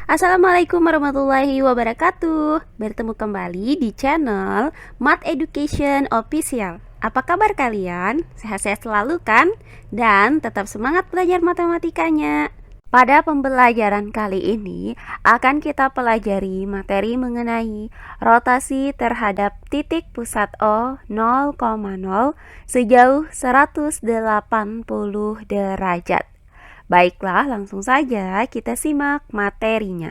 Assalamualaikum warahmatullahi wabarakatuh. Bertemu kembali di channel Math Education Official. Apa kabar kalian? Sehat-sehat selalu kan? Dan tetap semangat belajar matematikanya. Pada pembelajaran kali ini akan kita pelajari materi mengenai rotasi terhadap titik pusat O 0,0 sejauh 180 derajat. Baiklah, langsung saja kita simak materinya.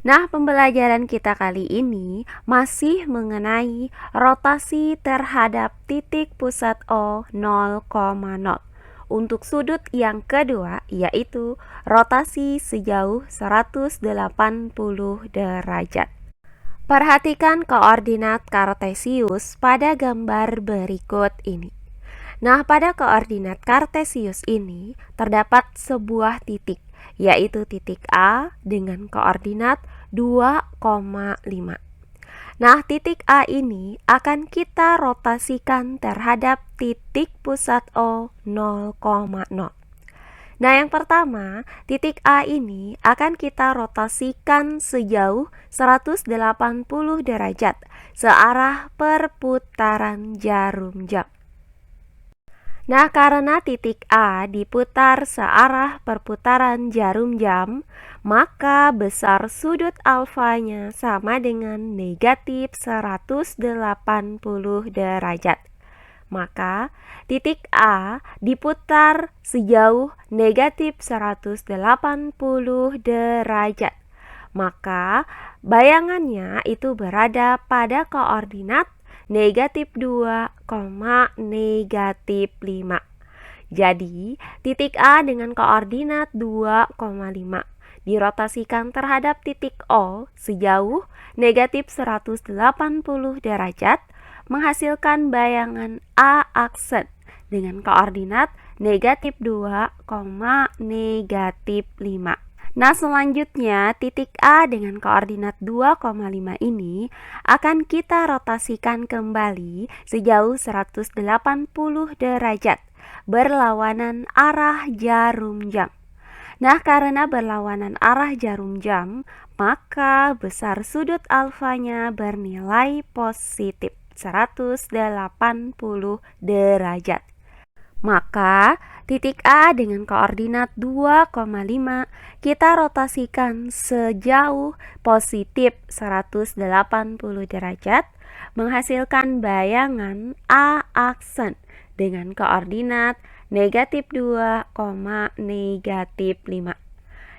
Nah, pembelajaran kita kali ini masih mengenai rotasi terhadap titik pusat O 0,0 untuk sudut yang kedua, yaitu rotasi sejauh 180 derajat. Perhatikan koordinat kartesius pada gambar berikut ini. Nah, pada koordinat kartesius ini terdapat sebuah titik, yaitu titik A dengan koordinat 2,5. Nah, titik A ini akan kita rotasikan terhadap titik pusat O 0,0. Nah, yang pertama, titik A ini akan kita rotasikan sejauh 180 derajat searah perputaran jarum jam. Nah, karena titik A diputar searah perputaran jarum jam, maka besar sudut alfanya sama dengan negatif 180 derajat. Maka titik A diputar sejauh negatif 180 derajat. Maka bayangannya itu berada pada koordinat negatif 2, negatif 5. Jadi, titik A dengan koordinat 2,5 dirotasikan terhadap titik O sejauh negatif 180 derajat, menghasilkan bayangan A aksen dengan koordinat negatif 2, negatif 5. Nah, selanjutnya titik A dengan koordinat 2,5 ini akan kita rotasikan kembali sejauh 180 derajat berlawanan arah jarum jam. Nah, karena berlawanan arah jarum jam, maka besar sudut alfanya bernilai positif 180 derajat. Maka titik A dengan koordinat 2,5 kita rotasikan sejauh positif 180 derajat, menghasilkan bayangan A aksen dengan koordinat negatif 2, negatif 5.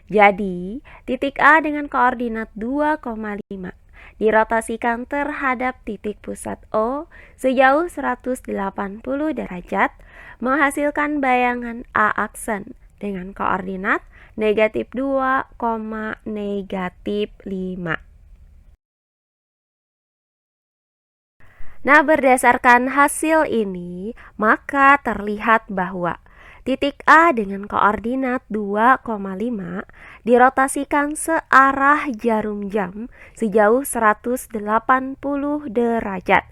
Jadi, titik A dengan koordinat 2,5 dirotasikan terhadap titik pusat O sejauh 180 derajat, menghasilkan bayangan A aksen dengan koordinat negatif 2, negatif 5. Nah, berdasarkan hasil ini, maka terlihat bahwa titik A dengan koordinat 2,5 dirotasikan searah jarum jam sejauh 180 derajat,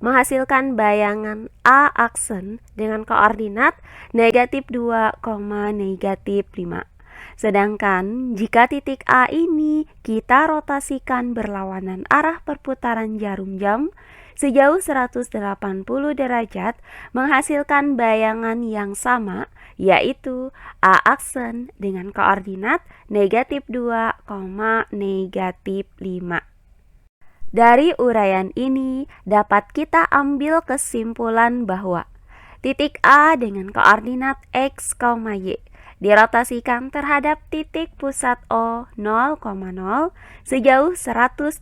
menghasilkan bayangan A aksen dengan koordinat negatif 2, negatif 5. Sedangkan jika titik A ini kita rotasikan berlawanan arah perputaran jarum jam sejauh 180 derajat, menghasilkan bayangan yang sama, yaitu A aksen dengan koordinat negatif 2, negatif 5. Dari uraian ini dapat kita ambil kesimpulan bahwa titik A dengan koordinat X, Y dirotasikan terhadap titik pusat O 0,0 sejauh 180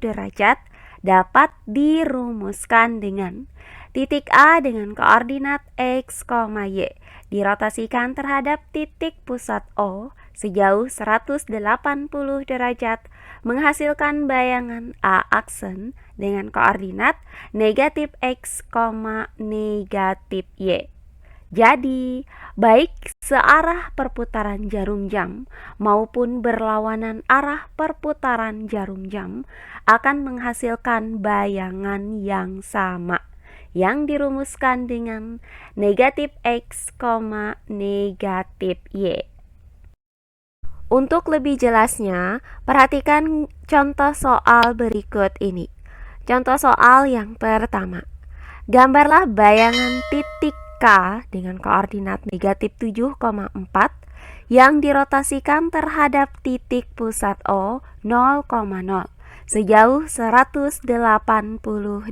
derajat dapat dirumuskan dengan titik A dengan koordinat X, Y dirotasikan terhadap titik pusat O sejauh 180 derajat, menghasilkan bayangan A aksen dengan koordinat negatif X, negatif Y. Jadi, baik searah perputaran jarum jam maupun berlawanan arah perputaran jarum jam akan menghasilkan bayangan yang sama yang dirumuskan dengan negatif X, negatif Y. Untuk lebih jelasnya, perhatikan contoh soal berikut ini. Contoh soal yang pertama. Gambarlah bayangan titik K dengan koordinat negatif 7,4 yang dirotasikan terhadap titik pusat O 0,0 sejauh 180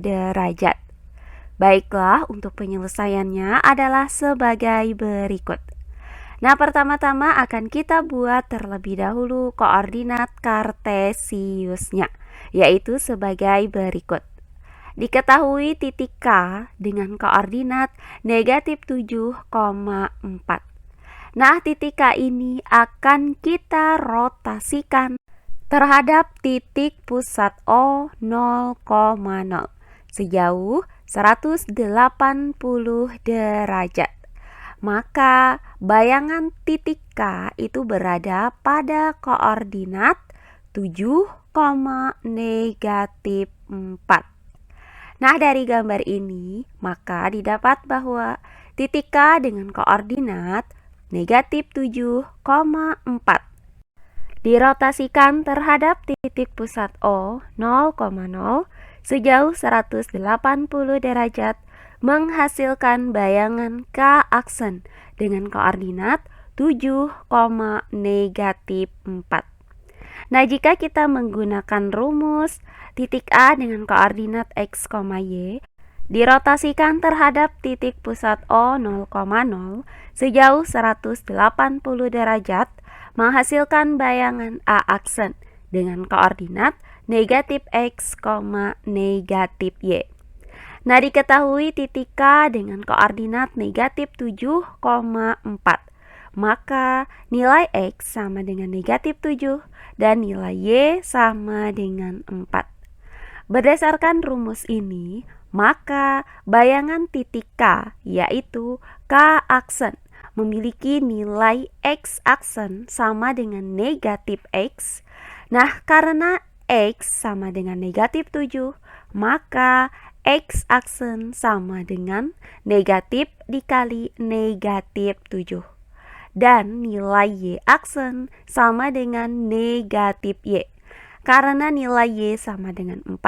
derajat. Baiklah, untuk penyelesaiannya adalah sebagai berikut. Nah, pertama-tama akan kita buat terlebih dahulu koordinat kartesiusnya, yaitu sebagai berikut. Diketahui titik K dengan koordinat negatif 7,4. Nah, titik K ini akan kita rotasikan terhadap titik pusat O 0,0 sejauh 180 derajat. Maka bayangan titik K itu berada pada koordinat 7, negatif 4. Nah, dari gambar ini maka didapat bahwa titik K dengan koordinat negatif 7,4 dirotasikan terhadap titik pusat O 0,0 sejauh 180 derajat menghasilkan bayangan K aksen dengan koordinat 7, negatif 4. Nah, jika kita menggunakan rumus titik A dengan koordinat X, Y dirotasikan terhadap titik pusat O 0,0 sejauh 180 derajat menghasilkan bayangan A aksen dengan koordinat negatif X, negatif Y. Nah, diketahui titik K dengan koordinat negatif 7,4. Maka nilai X sama dengan negatif 7 dan nilai Y sama dengan 4. Berdasarkan rumus ini, maka bayangan titik K yaitu K aksen memiliki nilai X aksen sama dengan negatif X. Nah, karena X sama dengan negatif 7, maka X aksen sama dengan negatif dikali negatif 7. Dan nilai Y aksen sama dengan negatif Y. Karena nilai Y sama dengan 4,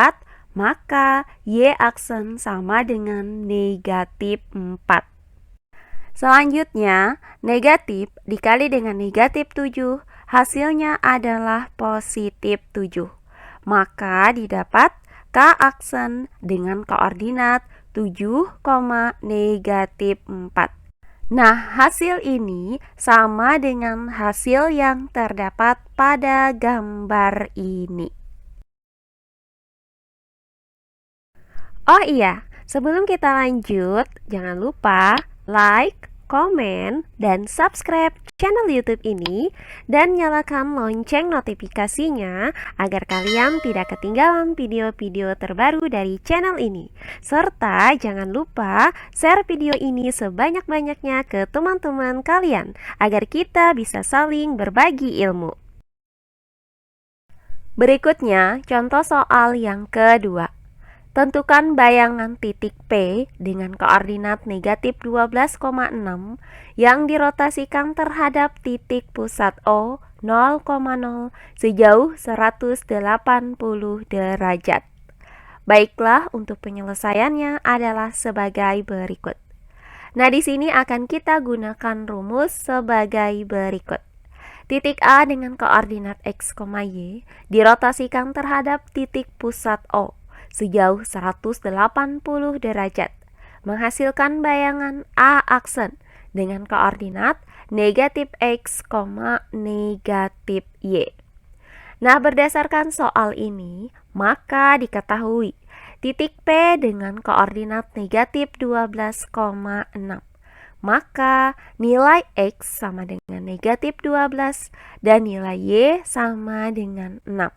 maka Y aksen sama dengan negatif 4. Selanjutnya, negatif dikali dengan negatif 7, hasilnya adalah positif 7. Maka didapat K aksen dengan koordinat 7, negatif 4. Nah, hasil ini sama dengan hasil yang terdapat pada gambar ini. Oh iya, sebelum kita lanjut, jangan lupa like, komen, dan subscribe channel YouTube ini dan nyalakan lonceng notifikasinya agar kalian tidak ketinggalan video-video terbaru dari channel ini. Serta jangan lupa share video ini sebanyak-banyaknya ke teman-teman kalian agar kita bisa saling berbagi ilmu. Berikutnya, contoh soal yang kedua. Tentukan bayangan titik P dengan koordinat negatif 12,6 yang dirotasikan terhadap titik pusat O 0,0 sejauh 180 derajat. Baiklah, untuk penyelesaiannya adalah sebagai berikut. Nah, di sini akan kita gunakan rumus sebagai berikut. Titik A dengan koordinat X, Y dirotasikan terhadap titik pusat O sejauh 180 derajat, menghasilkan bayangan A aksen dengan koordinat negatif X, negatif Y. Nah, berdasarkan soal ini, maka diketahui titik P dengan koordinat negatif 12,6. Maka nilai X sama dengan negatif 12 dan nilai Y sama dengan 6.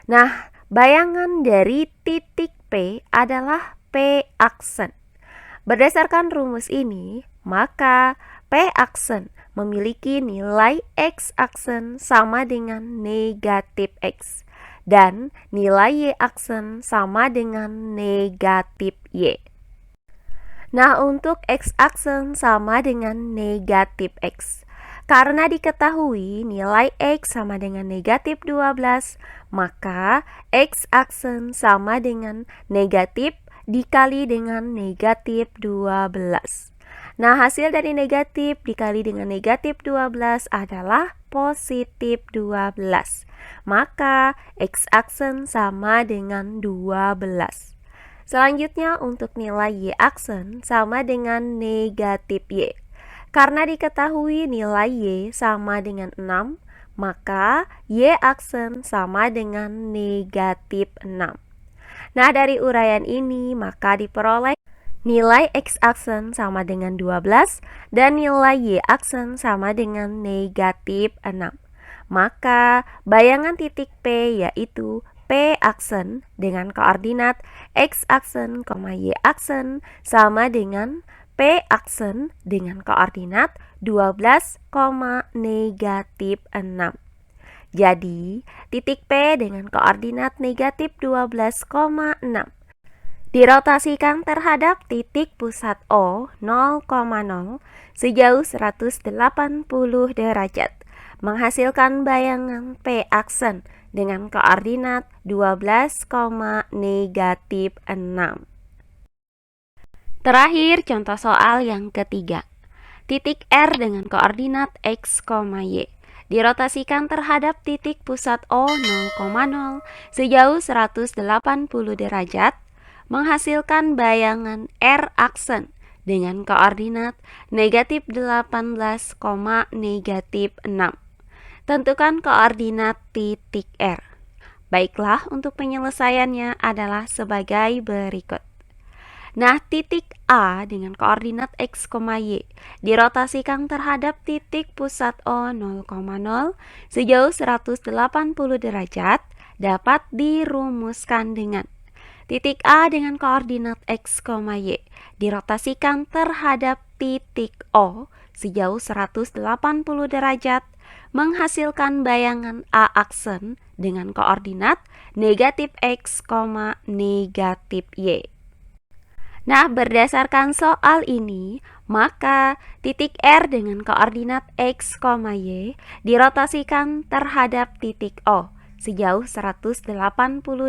Nah, bayangan dari titik P adalah P aksen. Berdasarkan rumus ini, maka P aksen memiliki nilai X aksen sama dengan negatif X dan nilai Y aksen sama dengan negatif Y. Nah, untuk X aksen sama dengan negatif X. Karena diketahui nilai X sama dengan negatif 12, maka X aksen sama dengan negatif dikali dengan negatif 12. Nah, hasil dari negatif dikali dengan negatif 12 adalah positif 12. Maka X aksen sama dengan 12. Selanjutnya untuk nilai Y aksen sama dengan negatif Y. Karena diketahui nilai Y sama dengan 6, maka Y aksen sama dengan negatif 6. Nah, dari uraian ini maka diperoleh nilai X aksen sama dengan 12 dan nilai Y aksen sama dengan negatif 6. Maka bayangan titik P yaitu P aksen dengan koordinat X aksen, Y aksen sama dengan P aksen dengan koordinat 12, negatif 6. Jadi, titik P dengan koordinat negatif 12,6 dirotasikan terhadap titik pusat O 0,0 sejauh 180 derajat, menghasilkan bayangan P aksen dengan koordinat 12, negatif 6. Terakhir, contoh soal yang ketiga. Titik R dengan koordinat X, Y dirotasikan terhadap titik pusat O 0,0 sejauh 180 derajat, menghasilkan bayangan R aksen dengan koordinat negatif 18, negatif 6. Tentukan koordinat titik R. Baiklah, untuk penyelesaiannya adalah sebagai berikut. Nah, titik A dengan koordinat X, Y dirotasikan terhadap titik pusat O 0,0 sejauh 180 derajat dapat dirumuskan dengan titik A dengan koordinat X, Y dirotasikan terhadap titik O sejauh 180 derajat, menghasilkan bayangan A aksen dengan koordinat negatif X, negatif Y. Nah, berdasarkan soal ini, maka titik R dengan koordinat X, Y dirotasikan terhadap titik O sejauh 180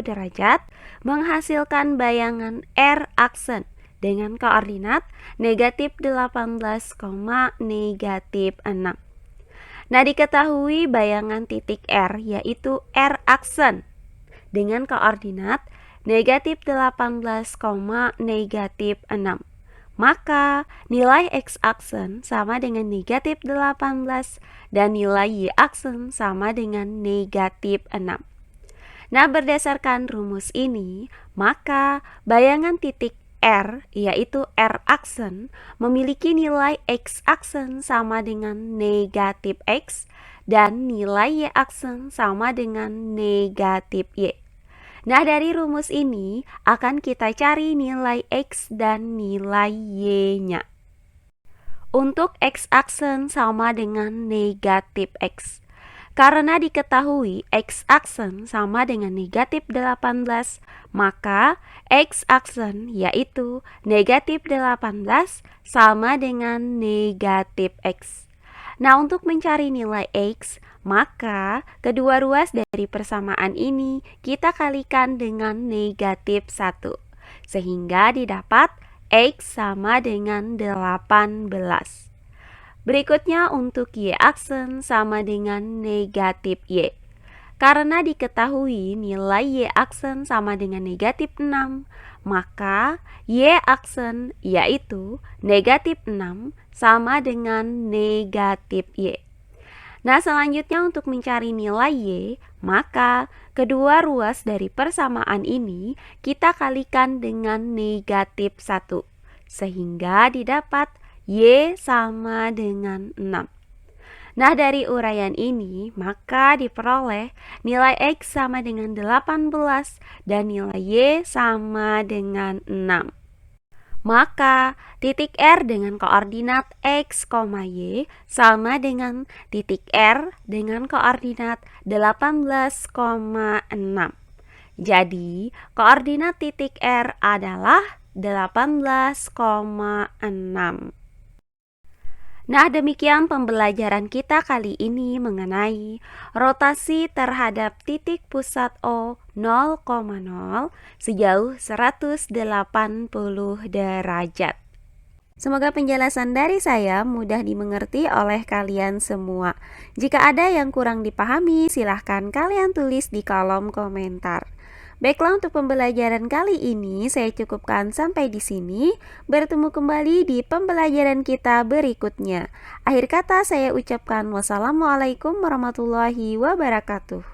derajat, menghasilkan bayangan R aksen dengan koordinat negatif 18, negatif 6. Nah, diketahui bayangan titik R yaitu R aksen dengan koordinat negatif 18, negatif 6. Maka nilai X aksen sama dengan negatif 18 dan nilai Y aksen sama dengan negatif 6. Nah, berdasarkan rumus ini, maka bayangan titik R yaitu R aksen memiliki nilai X aksen sama dengan negatif X dan nilai Y aksen sama dengan negatif Y. Nah, dari rumus ini akan kita cari nilai X dan nilai Y-nya. Untuk X aksen sama dengan negatif X. Karena diketahui X aksen sama dengan negatif 18, maka X aksen yaitu negatif 18 sama dengan negatif X. Nah, untuk mencari nilai X, maka kedua ruas dari persamaan ini kita kalikan dengan negatif 1, sehingga didapat X sama dengan 18. Berikutnya untuk Y aksen sama dengan negatif Y. Karena diketahui nilai Y aksen sama dengan negatif 6, maka Y aksen yaitu negatif 6 sama dengan negatif Y. Nah, selanjutnya untuk mencari nilai Y, maka kedua ruas dari persamaan ini kita kalikan dengan negatif 1, sehingga didapat Y sama dengan 6. Nah, dari uraian ini maka diperoleh nilai X sama dengan 18 dan nilai Y sama dengan 6. Maka titik R dengan koordinat X, Y sama dengan titik R dengan koordinat 18,6. Jadi, koordinat titik R adalah 18,6. Nah, demikian pembelajaran kita kali ini mengenai rotasi terhadap titik pusat O 0,0 sejauh 180 derajat. Semoga penjelasan dari saya mudah dimengerti oleh kalian semua. Jika ada yang kurang dipahami, silahkan kalian tulis di kolom komentar. Baiklah, untuk pembelajaran kali ini saya cukupkan sampai di sini. Bertemu kembali di pembelajaran kita berikutnya. Akhir kata saya ucapkan wassalamualaikum warahmatullahi wabarakatuh.